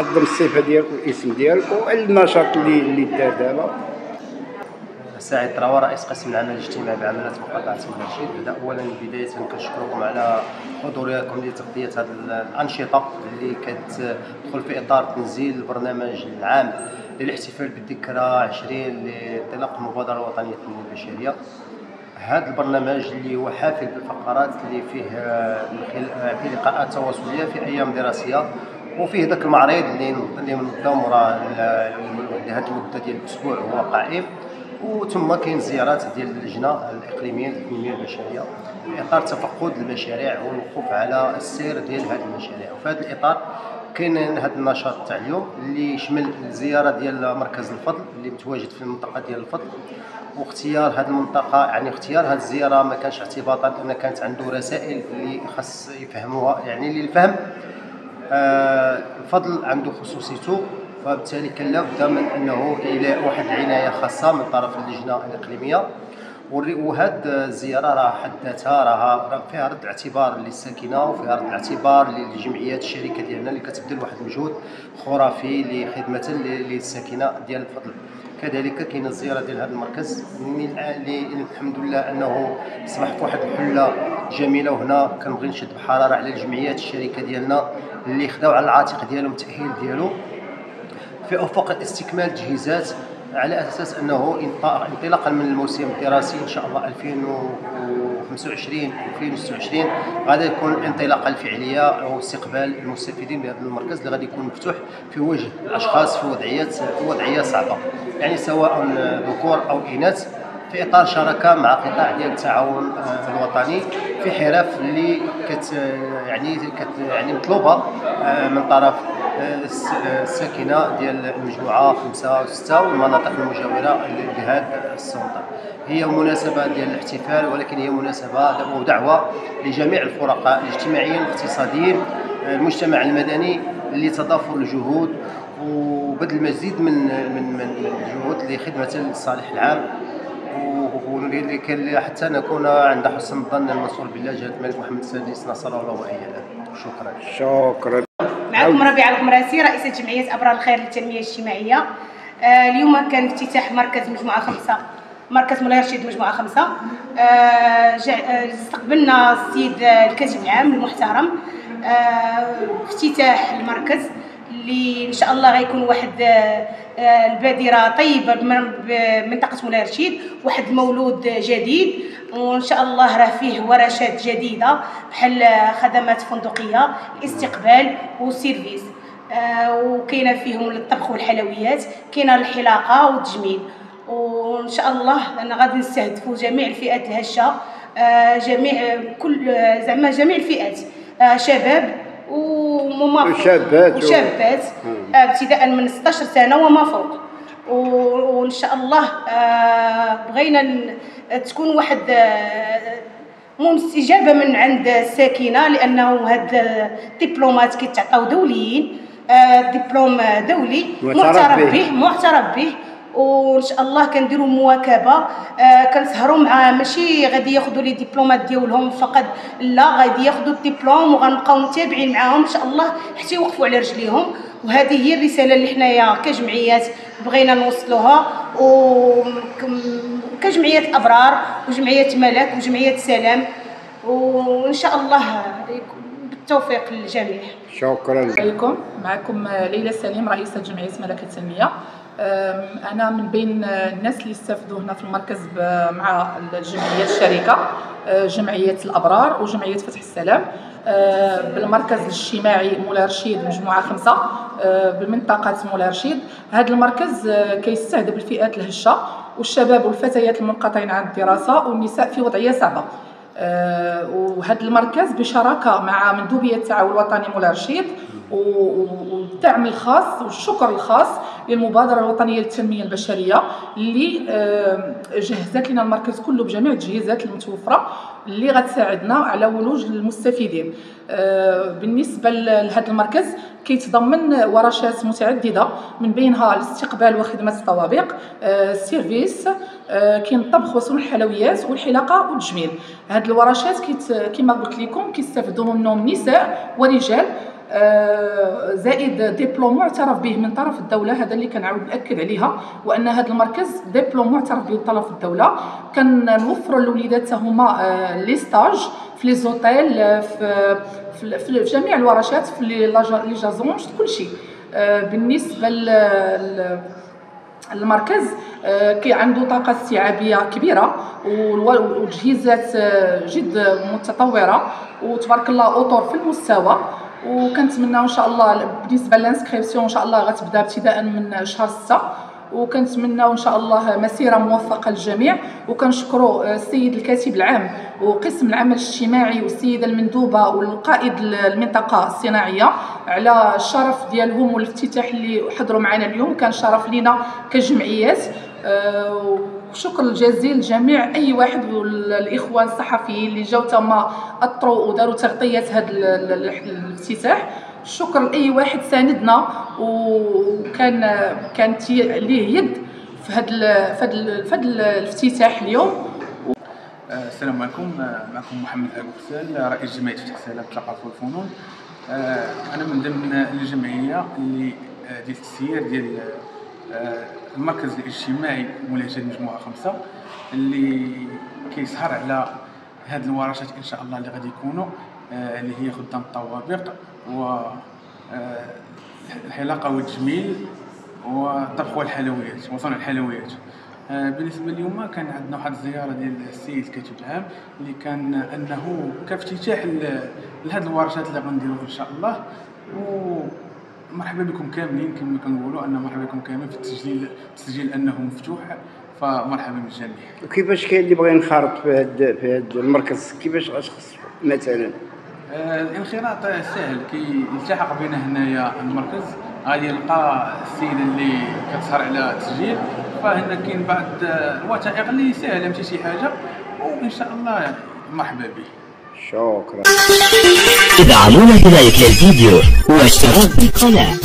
قدم الصفه ديالك والاسم ديالك والنشاط اللي دار دابا. سعيد طراوة، رئيس قسم العمل الاجتماعي بعمليات مقاطعة المرشد. اولا بدايه كنشكركم على حضوركم لتغطيه هذه الانشطه اللي كتدخل في اطار تنزيل البرنامج العام للاحتفال بالذكرى 20 لانطلاق المبادره الوطنيه للتنميه البشريه. هذا البرنامج اللي هو حافل بالفقرات اللي فيه لقاءات تواصليه في ايام دراسيه، وفيه ذاك المعرض اللي منظم لهذه المده ديال الاسبوع هو قائم، وثم كاين زيارات ديال اللجنه الاقليميه للتنميه البشريه في اطار تفقد المشاريع والوقوف على السير ديال هذه المشاريع. وفي هذا الاطار كاين هذا النشاط تاع اليوم اللي يشمل الزياره ديال مركز الفضل اللي متواجد في المنطقه ديال الفضل، واختيار هذه المنطقه يعني اختيار هذه الزياره ما كانش اعتباطا ان كانت عنده رسائل اللي خاص يفهموها، يعني للفهم الفضل عنده خصوصيته، فبالتالي كان لابد من انه الى واحد العنايه خاصه من طرف اللجنه الاقليميه. وهاد الزياره راه حد ذاتها راه فيها رد اعتبار للساكنه، وفيها رد اعتبار للجمعيات الشركه ديالنا اللي كتبذل واحد المجهود خرافي لخدمه للساكنه ديال الفضل. كذلك كاين الزياره ديال هذا المركز اللي الحمد لله انه اصبح في واحد الحله جميله، وهنا كنبغي نشد بحراره على الجمعيات الشركه ديالنا اللي خداو على العاتق ديالهم التاهيل ديالو في افق استكمال التجهيزات، على اساس انه انطلاقا من الموسم الدراسي ان شاء الله 2025 2026 غادي يكون الانطلاقه الفعليه او استقبال المستفيدين بهذا المركز اللي غادي يكون مفتوح في وجه الاشخاص في وضعيه صعبه، يعني سواء ذكور او اناث، في اطار شراكه مع قطاع ديال التعاون الوطني في حرف اللي يعني مطلوبه من طرف الساكنه ديال المجموعه 5 و6 والمناطق المجاوره لهذا السلطه. هي مناسبه ديال الاحتفال، ولكن هي مناسبه ودعوه لجميع الفرقاء الاجتماعيين الاقتصاديين المجتمع المدني اللي تضافوا الجهود وبذل المزيد من الجهود لخدمه الصالح العام، حتى نكون عند حسن الظن المنصور بالله جلاله الملك محمد السادس نصر الله وايده. شكرا. معكم ربيعه الغمراسي، رئيسه جمعيه ابرار الخير للتنميه الاجتماعيه. اليوم كان افتتاح مركز مجموعه 5، مركز مولاي رشيد مجموعه 5. استقبلنا السيد الكاتب العام المحترم افتتاح المركز اللي ان شاء الله غيكون واحد البادره طيبه بمنطقه مولاي رشيد، واحد المولود جديد، وان شاء الله راه فيه ورشات جديده بحال خدمات فندقيه، الاستقبال والسيرفيس، وكاينه فيهم الطبخ والحلويات، كاينه الحلاقه والتجميل. وان شاء الله انا غادي نستهدفوا جميع الفئات الهشه، جميع الفئات، شباب وشابات ابتداء من 16 سنه وما فوق. وان شاء الله بغينا تكون واحد استجابه من عند الساكنه، لانه هاد الدبلومات كيتعطاو دوليين، دبلوم دولي معترف به، وان شاء الله كنديروا مواكبه، كنسهروا مع ماشي غادي ياخذوا لي دبلومات ديالهم فقط، لا غادي ياخذوا الدبلوم وغنبقاو متابعين معاهم ان شاء الله حتى يوقفوا على رجليهم. وهذه هي الرساله اللي حنايا كجمعيات بغينا نوصلوها، وكجمعيات الابرار وجمعيات ملك وجمعيات سلام، وان شاء الله بالتوفيق للجميع. شكرا عليكم. معكم ليلى سليم، رئيسه جمعيه ملك التنميه. انا من بين الناس اللي استفدوا هنا في المركز مع الجمعيات الشركه، جمعيه الابرار وجمعيه فتح السلام، بالمركز الاجتماعي مولاي رشيد مجموعه 5 بمنطقه مولاي رشيد. هذا المركز كيستهدف الفئات الهشه والشباب والفتيات المنقطعين عن الدراسه والنساء في وضعيه صعبه. وهذا المركز بشراكه مع مندوبيه التعاون الوطني مولاي رشيد، والدعم الخاص والشكر الخاص للمبادره الوطنيه للتنميه البشريه اللي جهزت لنا المركز كله بجميع التجهيزات المتوفره اللي غتساعدنا على ولوج المستفيدين. بالنسبه لهذا المركز كيتضمن ورشات متعدده، من بينها الاستقبال وخدمه الطوابق، السيرفيس، كاين الطبخ وصنع الحلويات والحلاقه والتجميل. هذه الورشات كما قلت لكم كيستافدوا منهم نساء ورجال، زائد دبلوم معترف به من طرف الدوله. هذا اللي كنعاود ناكد عليها، وان هذا المركز دبلوم معترف به من طرف الدوله. كنوفروا للوليدات هما لي ستاج في لي زوتيل، في جميع الورشات، في لي جازونج، كلشي. بالنسبه المركز عنده طاقه استيعابيه كبيره وتجهيزات جد متطوره، وتبارك الله اطر في المستوى. وكنتمنى ان شاء الله بالنسبه للانسكريبسيون ان شاء الله غتبدا ابتداء من شهر 6، وكنتمناو ان شاء الله مسيره موفقه للجميع. وكنشكروا السيد الكاتب العام وقسم العمل الاجتماعي والسيده المندوبه والقائد المنطقه الصناعيه على الشرف ديالهم والافتتاح اللي حضروا معنا اليوم. كان شرف لينا كجمعيات. وشكر الجزيل لجميع اي واحد والاخوان الصحفيين اللي جاو تما اطروا وداروا تغطيه هذا الافتتاح. شكر لاي واحد ساندنا كانت ليه يد في هذا الافتتاح اليوم. السلام عليكم. معكم محمد ابو حسان، رئيس جمعيه فتح سلام الثقافه والفنون. انا من ضمن الجمعيه اللي ديال التسيير ديال المركز الاجتماعي ملاجئ مجموعه 5 اللي كيسهر على هاد الورشات ان شاء الله اللي غادي يكونوا، اللي هي خدام الطوابق والحلاقه والتجميل والطبخ والحلويات وصنع الحلويات. بالنسبه اليوم كان عندنا واحد الزياره ديال السيد الكاتب العام اللي كان انه كافتتاح لهاد الورشات اللي غنديروا ان شاء الله. ومرحبا بكم كاملين، كما كنقولوا ان مرحبا بكم كاملين في التسجيل انه مفتوح، فمرحبا بالجميع. وكيفاش كاين اللي بغى ينخرط في هذا المركز؟ كيفاش خص مثلا؟ الانخراط سهل، كيلتحق بنا هنايا المركز غادي يلقى السيده اللي كتسهر على التسجيل، فهنا كاين بعض الوثائق اللي ساهله ماشي شي حاجه، وان شاء الله مرحبا به. شكرا. ادعمونا بلايك للفيديو واشتراك بالقناه.